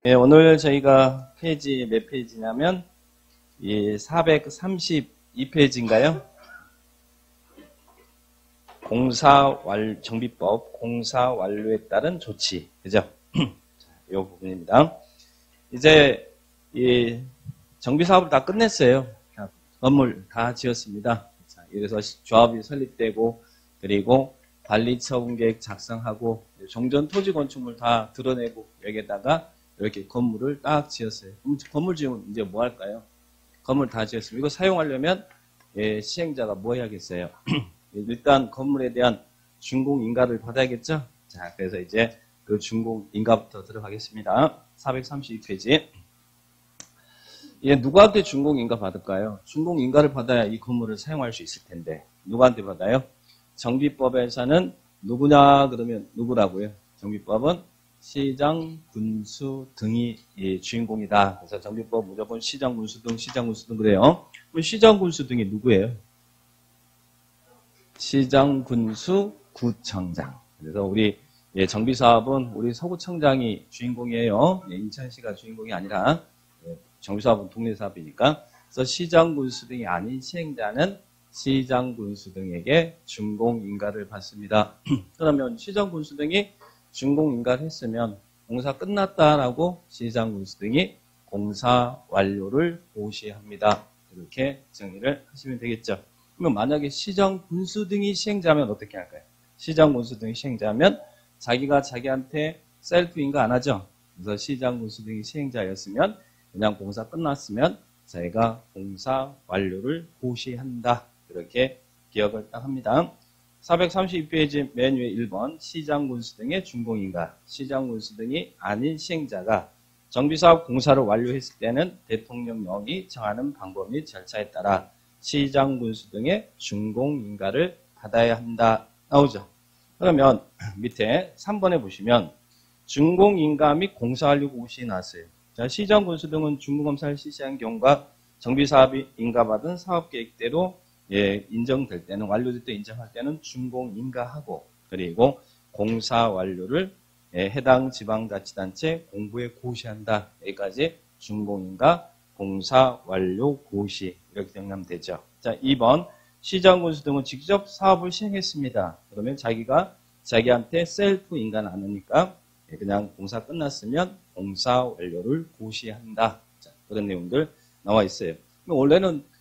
네, 오늘 저희가 페이지 몇 페이지냐면 432페이지인가요? 정비법 공사 완료에 따른 조치, 그죠? 이 부분입니다. 이제 이 정비 사업을 다 끝냈어요. 건물 다 지었습니다. 그래서 조합이 설립되고 그리고 관리 처분 계획 작성하고 종전 토지 건축물 다 드러내고 여기에다가 이렇게 건물을 딱 지었어요. 그럼 건물 지으면 이제 뭐 할까요? 건물 다 지었습니다. 이거 사용하려면 시행자가 뭐 해야겠어요? 일단 건물에 대한 준공인가를 받아야겠죠? 자, 그래서 이제 그 준공인가부터 들어가겠습니다. 432페이지. 누구한테 준공인가 받을까요? 준공인가를 받아야 이 건물을 사용할 수 있을 텐데 누구한테 받아요? 정비법에서는 누구냐 그러면 누구라고요? 정비법은 시장, 군수 등이 주인공이다. 그래서 정비법 무조건 시장, 군수 등, 시장, 군수 등 그래요. 그럼 시장, 군수 등이 누구예요? 시장, 군수, 구청장. 그래서 우리 정비사업은 우리 서구청장이 주인공이에요. 인천시가 주인공이 아니라 정비사업은 동네사업이니까. 그래서 시장, 군수 등이 아닌 시행자는 시장, 군수 등에게 준공인가를 받습니다. 그러면 시장, 군수 등이 준공인가를 했으면 공사 끝났다라고 시장, 군수 등이 공사 완료를 고시합니다. 이렇게 정리를 하시면 되겠죠. 그러면 만약에 시장, 군수 등이 시행자면 어떻게 할까요? 시장, 군수 등이 시행자면 자기가 자기한테 셀프 인가 안 하죠. 그래서 시장, 군수 등이 시행자였으면 그냥 공사 끝났으면 자기가 공사 완료를 고시한다. 이렇게 기억을 딱 합니다. 432페이지 맨 위에 1번 시장, 군수 등의 준공인가. 시장, 군수 등이 아닌 시행자가 정비사업 공사를 완료했을 때는 대통령령이 정하는 방법 및 절차에 따라 시장, 군수 등의 준공인가를 받아야 한다. 나오죠. 그러면 밑에 3번에 보시면 준공인가 및 공사완료 고시 나왔어요. 자, 시장, 군수 등은 준공검사를 실시한 경우가 정비사업이 인가받은 사업계획대로 인정될 때는 완료될 때 인정할 때는 준공인가하고 그리고 공사 완료를 해당 지방자치단체 공부에 고시한다. 여기까지 준공인가 공사 완료 고시 이렇게 정리하면 되죠. 자, 2번 시장, 군수 등은 직접 사업을 시행했습니다. 그러면 자기가 자기한테 셀프 인가는 안 하니까 그냥 공사 끝났으면 공사 완료를 고시한다. 자, 그런 내용들 나와 있어요. 원래는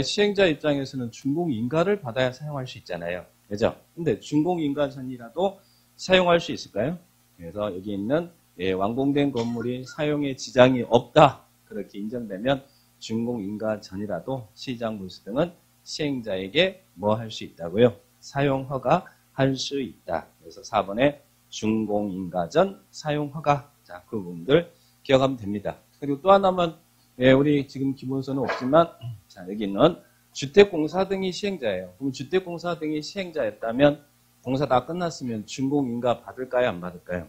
시행자 입장에서는 준공인가를 받아야 사용할 수 있잖아요. 그죠? 근데 준공인가 전이라도 사용할 수 있을까요? 그래서 여기 있는 완공된 건물이 사용에 지장이 없다. 그렇게 인정되면 준공인가 전이라도 시장, 군수 등은 시행자에게 뭐 할 수 있다고요? 사용 허가 할 수 있다. 그래서 4번에 준공인가 전 사용 허가. 자, 그 부분들 기억하면 됩니다. 그리고 또 하나만 우리 지금 기본서는 없지만 자, 여기는 주택공사 등이 시행자예요. 그럼 주택공사 등이 시행자였다면 공사 다 끝났으면 준공인가 받을까요? 안 받을까요?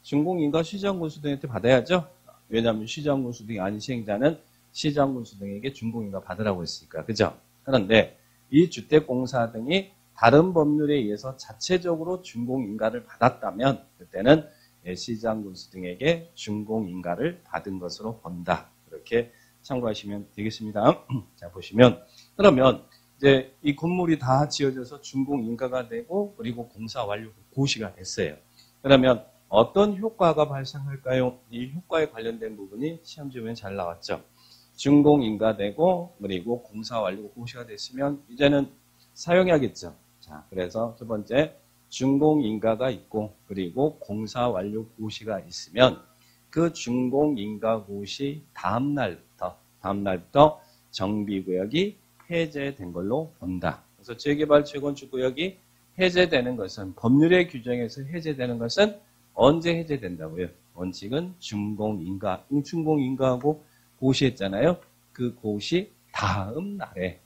준공인가 시장, 군수 등한테 받아야죠. 왜냐하면 시장, 군수 등이 아닌 시행자는 시장, 군수 등에게 준공인가 받으라고 했으니까. 그죠? 그런데 이 주택공사 등이 다른 법률에 의해서 자체적으로 준공인가를 받았다면 그때는 시장, 군수 등에게 준공인가를 받은 것으로 본다. 이렇게 참고하시면 되겠습니다. 자, 보시면 그러면 이제 이 건물이 다 지어져서 준공인가가 되고 그리고 공사 완료 고시가 됐어요. 그러면 어떤 효과가 발생할까요? 이 효과에 관련된 부분이 시험지문에 잘 나왔죠. 준공인가 되고 그리고 공사 완료 고시가 됐으면 이제는 사용해야겠죠. 자, 그래서 첫 번째 준공인가가 있고 그리고 공사 완료 고시가 있으면 그 준공인가 고시 다음날부터 정비구역이 해제된 걸로 본다. 그래서 재개발 재건축구역이 해제되는 것은 법률의 규정에서 해제되는 것은 언제 해제된다고요? 원칙은 준공인가하고 고시했잖아요. 그 고시 다음 날에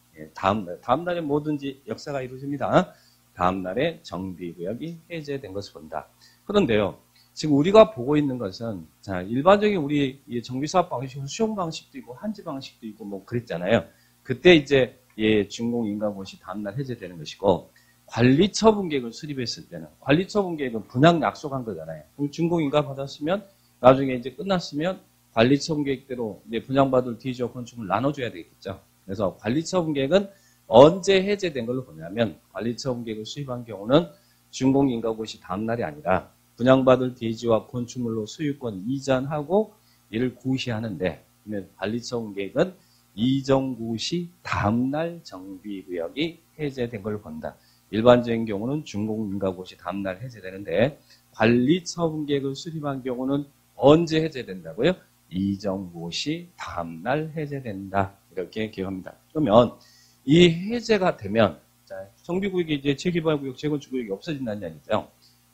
뭐든지 역사가 이루어집니다. 다음 날에 정비구역이 해제된 것을 본다. 그런데요. 지금 우리가 보고 있는 것은 자, 일반적인 우리 정비사업 방식은 수용 방식도 있고 한지 방식도 있고 뭐 그랬잖아요. 그때 이제 준공인가고시 다음날 해제되는 것이고 관리처분 계획을 수립했을 때는 관리처분 계획은 분양 약속한 거잖아요. 그럼 준공인가 받았으면 나중에 이제 끝났으면 관리처분 계획대로 이제 분양받을 대지와 건축물을 나눠줘야 되겠죠. 그래서 관리처분 계획은 언제 해제된 걸로 보냐면 관리처분 계획을 수립한 경우는 준공인가고시 다음날이 아니라 분양받을 대지와 건축물로 소유권 이전하고 이를 고시하는데 관리처분 계획은 이전고시 다음날 정비구역이 해제된 걸로 본다. 일반적인 경우는 준공인가고시 다음날 해제되는데 관리처분 계획을 수립한 경우는 언제 해제된다고요? 이전고시 다음날 해제된다. 이렇게 기억합니다. 그러면 이 해제가 되면 정비구역이 이제 재개발구역, 재건축구역이 없어진다는 얘기죠.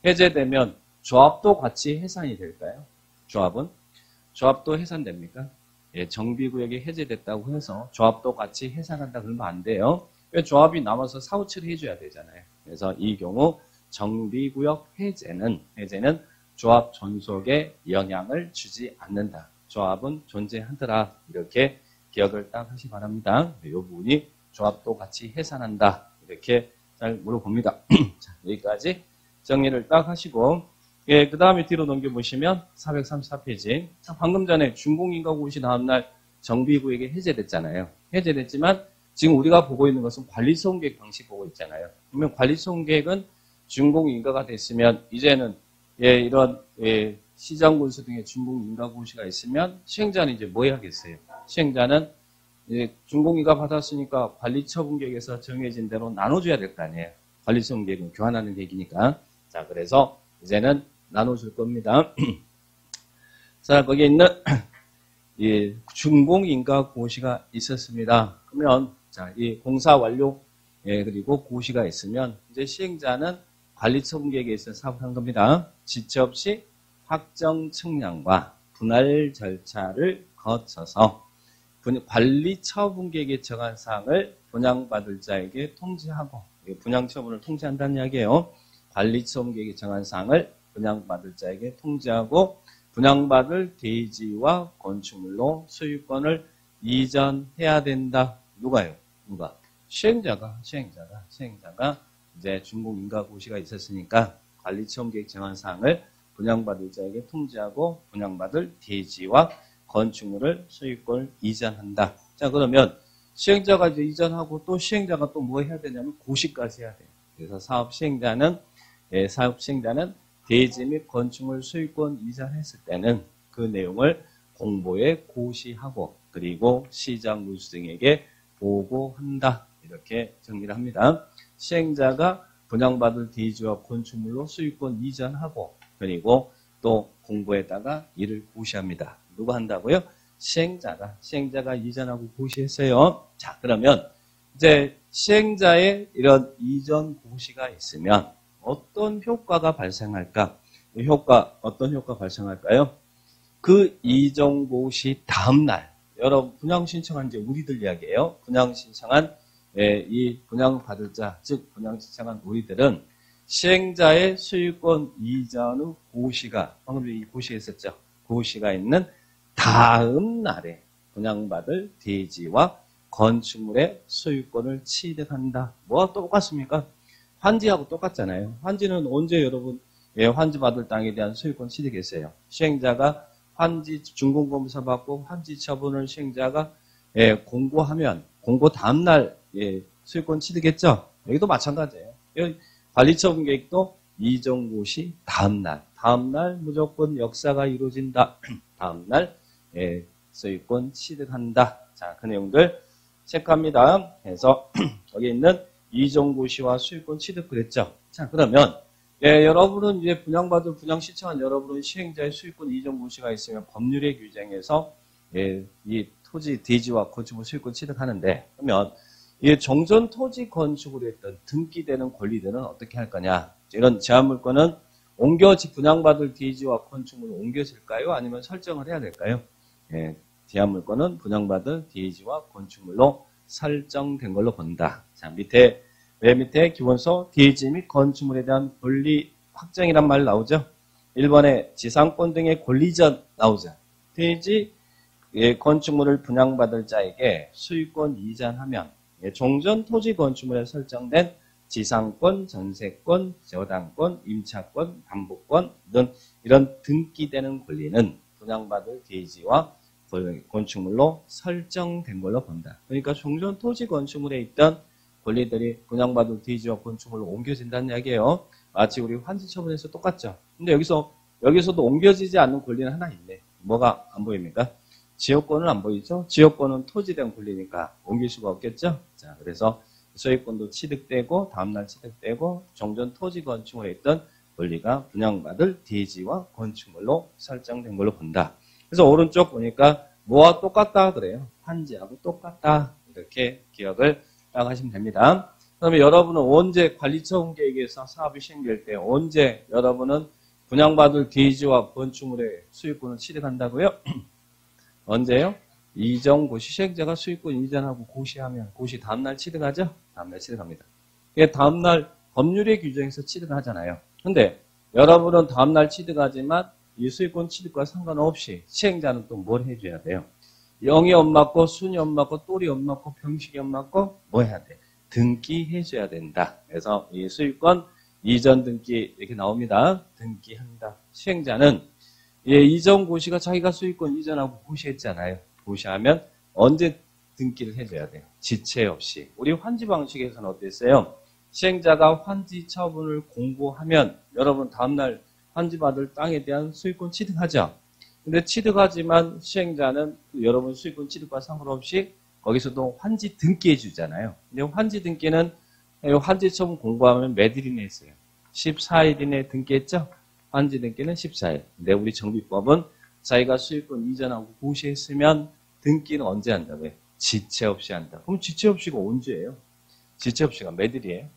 해제되면 조합도 같이 해산이 될까요? 조합도 해산됩니까? 예, 정비구역이 해제됐다고 해서 조합도 같이 해산한다 그러면 안 돼요. 왜 조합이 남아서 사후 처리해줘야 되잖아요. 그래서 이 경우 정비구역 해제는 조합 존속에 영향을 주지 않는다. 조합은 존재하더라. 이렇게 기억을 딱 하시기 바랍니다. 이 부분이 조합도 같이 해산한다. 이렇게 잘 물어봅니다. 자, 여기까지 정리를 딱 하시고 예, 그 다음에 뒤로 넘겨보시면 434페이지. 방금 전에 준공인가고시 다음날 정비구역이 해제됐잖아요. 해제됐지만 지금 우리가 보고 있는 것은 관리소원계획 방식 보고 있잖아요. 그러면 관리소원계획은 준공인가가 됐으면 이제는 예, 이런 예, 시장군수 등의 준공인가고시가 있으면 시행자는 이제 뭐 해야겠어요? 시행자는 예, 준공인가 받았으니까 관리처분계획에서 정해진 대로 나눠줘야 될 거 아니에요. 관리처분계획은 교환하는 계획이니까. 자, 그래서 이제는 나눠줄 겁니다. 자, 거기에 있는 이 준공인가 고시가 있었습니다. 그러면 자, 이 공사 완료 예, 그리고 고시가 있으면 이제 시행자는 관리처분계획에 있어서 사업한 겁니다. 지체 없이 확정 측량과 분할 절차를 거쳐서 관리처분계획에 정한 사항을 분양받을 자에게 통지하고 분양처분을 통지한다는 이야기예요. 관리처분계획에 정한 사항을 분양받을 자에게 통지하고 분양받을 대지와 건축물로 소유권을 이전해야 된다. 누가요? 누가? 시행자가 이제 준공인가고시가 있었으니까 관리처분계획 정한 사항을 분양받을 자에게 통지하고 분양받을 대지와 건축물을 소유권을 이전한다. 자, 그러면 시행자가 이제 이전하고 또 시행자가 또 뭐 해야 되냐면 고시까지 해야 돼요. 그래서 사업 시행자는 대지 및 건축물 소유권 이전했을 때는 그 내용을 공보에 고시하고 그리고 시장군수 등에게 보고한다. 이렇게 정리를 합니다. 시행자가 분양받을 대지와 건축물로 소유권 이전하고 그리고 또 공보에다가 이를 고시합니다. 누가 한다고요? 시행자가 이전하고 고시했어요. 자, 그러면 이제 시행자의 이런 이전 고시가 있으면 어떤 효과가 발생할까? 어떤 효과 발생할까요? 그 이전 고시 다음날, 여러분 분양 신청한 이제 우리들 이야기예요. 분양 신청한 이 분양받을 자, 즉 분양 신청한 우리들은 시행자의 소유권 이전 후 고시가, 방금 이 고시가 있었죠. 고시가 있는 다음 날에 분양받을 대지와 건축물의 소유권을 취득한다. 뭐가 똑같습니까? 환지하고 똑같잖아요. 환지는 언제 여러분 환지 받을 땅에 대한 소유권 취득했어요? 시행자가 환지 준공검사 받고 환지 처분을 시행자가 공고하면 공고 다음날 소유권 취득했죠? 여기도 마찬가지예요. 관리처분 계획도 이전고시 다음날 무조건 역사가 이루어진다. 다음날 소유권 취득한다. 자, 그 내용들 체크합니다. 그래서 여기 있는 이전고시와 소유권 취득 그랬죠. 자, 그러면 여러분은 이제 분양 신청한 여러분은 시행자의 소유권 이전고시가 있으면 법률의 규정에서 이 토지 대지와 건축물 소유권 취득하는데 그러면 이 종전 토지 건축으로 했던 등기되는 권리들은 어떻게 할 거냐? 이런 제한물권은 분양받을 대지와 건축물을 옮겨질까요? 아니면 설정을 해야 될까요? 제한물권은 분양받을 대지와 건축물로 설정된 걸로 본다. 자, 밑에 기본서 대지 및 건축물에 대한 권리 확정이란 말 나오죠? 1번에 지상권 등의 권리전 나오죠? 대지, 건축물을 분양받을 자에게 소유권 이전하면 종전 토지 건축물에 설정된 지상권, 전세권, 저당권, 임차권, 담보권 등 이런 등기되는 권리는 분양받을 대지와 건축물로 설정된 걸로 본다. 그러니까 종전 토지 건축물에 있던 권리들이 분양받을 대지와 건축물로 옮겨진다는 이야기예요. 마치 우리 환지 처분에서 똑같죠. 근데 여기서도 옮겨지지 않는 권리는 하나 있네. 뭐가 안 보입니까? 지역권은 안 보이죠? 지역권은 토지된 권리니까 옮길 수가 없겠죠? 자, 그래서 소유권도 취득되고 다음날 취득되고 종전 토지 건축물에 있던 권리가 분양받을 대지와 건축물로 설정된 걸로 본다. 그래서 오른쪽 보니까 뭐와 똑같다 그래요. 환지하고 똑같다. 이렇게 기억을 딱 하시면 됩니다. 그러면 여러분은 언제 관리처분 계획에서 사업이 시행될 때 언제 여러분은 분양받을 대지와 건축물의 수익권을 취득한다고요? 언제요? 이전고시 시행자가 수익권 이전하고 고시하면 고시 다음날 취득하죠? 다음날 취득합니다. 이게 다음날 법률의 규정에서 취득하잖아요. 근데 여러분은 다음날 취득하지만 이 수익권 취득과 상관없이 시행자는 또 뭘 해줘야 돼요? 영이 엄맞고 순이 엄맞고 똘이 엄맞고 병식이 엄맞고 뭐 해야 돼? 등기해줘야 된다. 그래서 이 수익권 이전 등기 이렇게 나옵니다. 등기한다. 시행자는 이전 고시가 자기가 수익권 이전하고 고시했잖아요. 고시하면 언제 등기를 해줘야 돼요? 지체 없이. 우리 환지 방식에서는 어땠어요? 시행자가 환지 처분을 공고하면 여러분 다음날 환지받을 땅에 대한 수익권 취득하죠. 근데 취득하지만 시행자는 여러분 수익권 취득과 상관없이 거기서도 환지 등기해 주잖아요. 근데 환지 등기는 환지 처분 공고하면 몇 일 이내에 했어요? 14일 이내에 등기했죠? 환지 등기는 14일. 근데 우리 정비법은 자기가 수익권 이전하고 고시했으면 등기는 언제 한다고요? 지체 없이 한다. 그럼 지체 없이가 언제예요? 지체 없이가 몇 일이에요?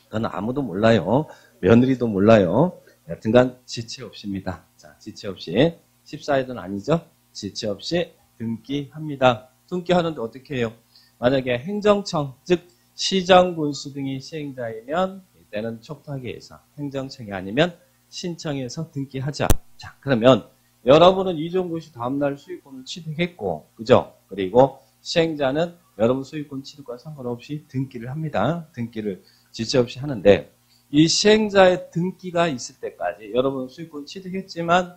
그건 아무도 몰라요. 며느리도 몰라요. 여튼간 지체 없이입니다. 자, 지체 없이 14일은 아니죠? 지체 없이 등기합니다. 등기하는데 어떻게 해요? 만약에 행정청, 즉 시장군수 등이 시행자이면 이때는 촉탁위에서, 행정청이 아니면 신청해서 등기하자. 자, 그러면 여러분은 이전고시 다음날 수익권을 취득했고, 그죠? 그리고 시행자는 여러분 수익권 취득과 상관없이 등기를 합니다. 등기를 지체 없이 하는데 이 시행자의 등기가 있을 때까지 여러분 수익권 취득했지만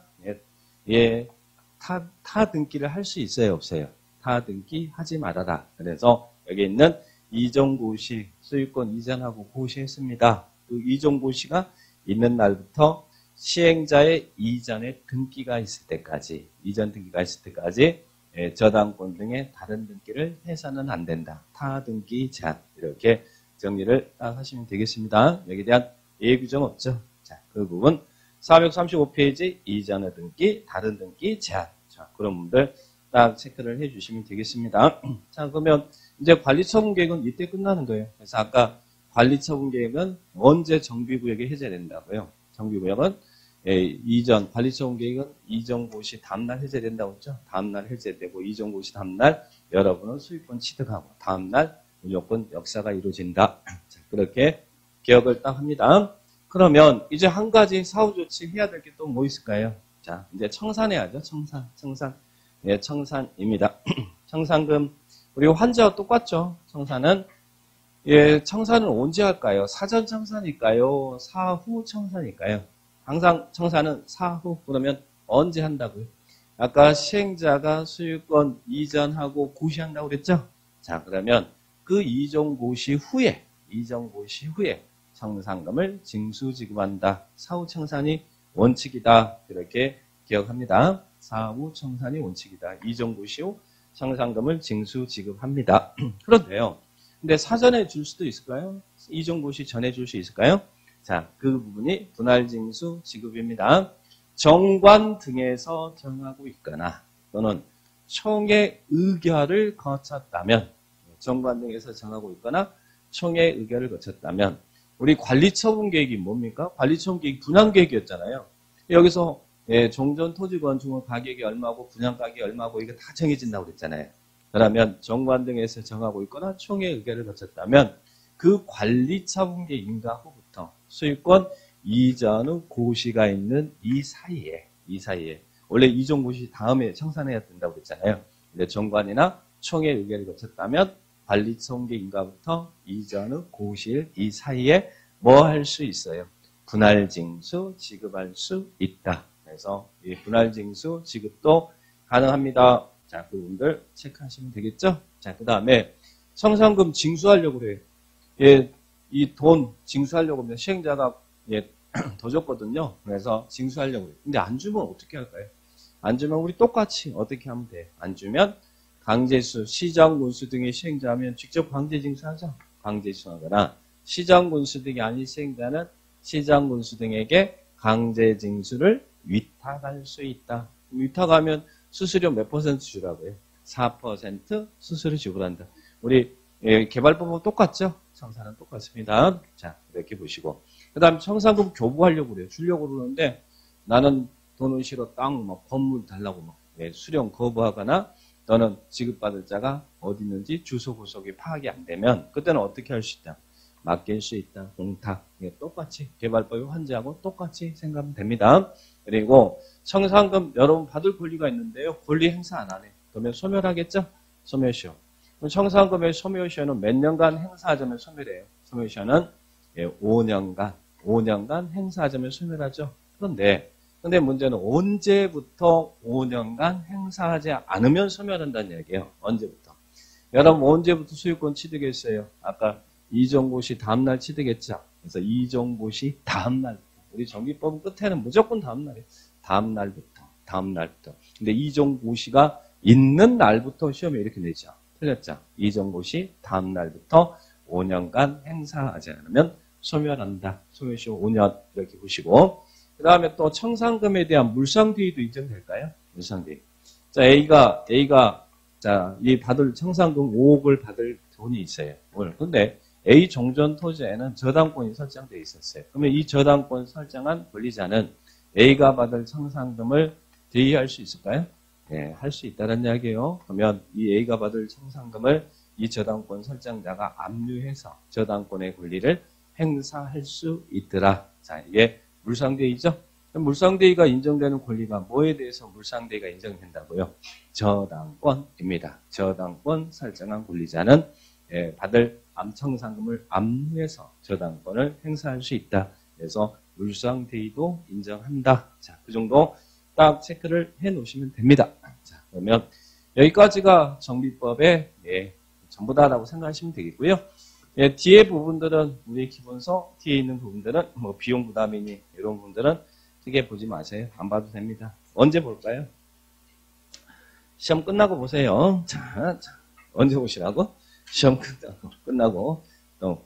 타 등기를 할 수 있어요, 없어요? 타 등기 하지 말아라. 그래서 여기 있는 이전고시 수익권 이전하고 고시했습니다. 그 이전고시가 있는 날부터 시행자의 이전에 등기가 있을 때까지, 이전 등기가 있을 때까지 저당권 등의 다른 등기를 해서는 안 된다. 타 등기 제한. 이렇게 정리를 딱 하시면 되겠습니다. 여기에 대한 예외 규정 없죠? 자, 그 부분 435페이지 이전의 등기, 다른 등기 제한. 자, 그런 분들 딱 체크를 해 주시면 되겠습니다. 자, 그러면 이제 관리처분 계획은 이때 끝나는 거예요. 그래서 아까 관리처분 계획은 언제 정비구역에 해제된다고요? 정비구역은 이전 관리처분 계획은 이전 고시 다음날 해제된다고 했죠? 다음날 해제되고 이전 고시 다음날 여러분은 수익권 취득하고 다음날 무조건 역사가 이루어진다. 자, 그렇게 기억을 딱 합니다. 그러면 이제 한 가지 사후 조치 해야 될 게 또 뭐 있을까요? 자, 이제 청산해야죠. 청산. 예, 청산입니다. 청산금 우리 환지와 똑같죠. 청산은 청산은 언제 할까요? 사전 청산일까요? 사후 청산일까요? 항상 청산은 사후. 그러면 언제 한다고요? 아까 시행자가 소유권 이전하고 고시한다고 그랬죠? 자, 그러면 그 이전 고시 후에 청산금을 징수 지급한다. 사후 청산이 원칙이다. 그렇게 기억합니다. 사후 청산이 원칙이다. 이전 고시 후 청산금을 징수 지급합니다. 그런데요. 근데 사전에 줄 수도 있을까요? 이전 고시 전에 줄 수 있을까요? 자, 그 부분이 분할 징수 지급입니다. 정관 등에서 정하고 있거나 또는 총회 의결을 거쳤다면, 정관 등에서 정하고 있거나 총회 의결을 거쳤다면, 우리 관리처분 계획이 뭡니까? 관리처분 계획이 분양계획이었잖아요. 여기서 종전 토지 건축물 가격이 얼마고 분양 가격이 얼마고 이게 다 정해진다고 그랬잖아요. 그러면 정관 등에서 정하고 있거나 총회 의결을 거쳤다면 그 관리처분 계획인가 후부터 수익권 이전 후 고시가 있는 이 사이에 원래 이전 고시 다음에 청산해야 된다고 그랬잖아요. 근데 정관이나 총회 의결을 거쳤다면 관리청계인가부터 이전의 고실 이 사이에 뭐 할 수 있어요? 분할징수 지급할 수 있다. 그래서 이 분할징수 지급도 가능합니다. 자, 그분들 체크하시면 되겠죠? 자, 그 다음에 청산금 징수하려고 그래요. 예, 이 돈 징수하려고 하면 시행자가 예, 더 줬거든요. 그래서 징수하려고 해요. 근데 안 주면 어떻게 할까요? 안 주면 우리 똑같이 어떻게 하면 돼? 안 주면 강제수, 시정군수 등의 시행자면 직접 강제징수하죠. 강제징수하거나 시정군수 등이 아닌 시행자는 시정군수 등에게 강제징수를 위탁할 수 있다. 위탁하면 수수료 몇 퍼센트 주라고요? 4% 수수료 지불한다. 우리 개발법은 똑같죠? 청산은 똑같습니다. 자, 이렇게 보시고. 그 다음 청산금 교부하려고 그래요. 주려고 그러는데 나는 돈은 싫어. 땅, 뭐, 건물 달라고 뭐, 수령 거부하거나 너는 지급받을 자가 어디 있는지 주소 구속이 파악이 안 되면 그때는 어떻게 할 수 있다? 맡길 수 있다. 공탁. 똑같이 개발법이 환지하고 똑같이 생각하면 됩니다. 그리고 청산금 여러분 받을 권리가 있는데요. 권리 행사 안 하네. 그러면 소멸하겠죠? 소멸시효. 청산금의 소멸시효는 몇 년간 행사하자면 소멸해요. 소멸시효는 5년간 행사하자면 소멸하죠. 그런데 문제는 언제부터 5년간 행사하지 않으면 소멸한다는 얘기예요. 언제부터? 여러분 언제부터 소유권 취득했어요? 아까 이종고시 다음날 취득했죠. 그래서 이종고시 다음날부터. 우리 정비법 끝에는 무조건 다음날이에요. 다음날부터. 근데 이종고시가 있는 날부터 시험에 이렇게 내죠. 틀렸죠? 이종고시 다음날부터 5년간 행사하지 않으면 소멸한다. 소멸시효 5년 이렇게 보시고 그 다음에 또 청산금에 대한 물상대위도 인정될까요? 물상대위. 자, A가 자, 이 받을 청산금 5억을 받을 돈이 있어요. 근데 A 종전 토지에는 저당권이 설정되어 있었어요. 그러면 이 저당권 설정한 권리자는 A가 받을 청산금을 대의할 수 있을까요? 네, 할 수 있다는 이야기예요. 그러면 이 A가 받을 청산금을 이 저당권 설정자가 압류해서 저당권의 권리를 행사할 수 있더라. 자, 이게 물상대의죠. 물상대의가 인정되는 권리가 뭐에 대해서 물상대의가 인정된다고요? 저당권입니다. 저당권 설정한 권리자는 받을 청산금을 압류해서 저당권을 행사할 수 있다. 그래서 물상대의도 인정한다. 자, 그 정도 딱 체크를 해 놓으시면 됩니다. 자, 그러면 여기까지가 정비법의 전부 다라고 생각하시면 되겠고요. 뒤에 부분들은 우리 기본서 뒤에 있는 부분들은 뭐 비용 부담이니 이런 부분들은 크게 보지 마세요. 안 봐도 됩니다. 언제 볼까요? 시험 끝나고 보세요. 자, 언제 보시라고? 시험 끝나고 또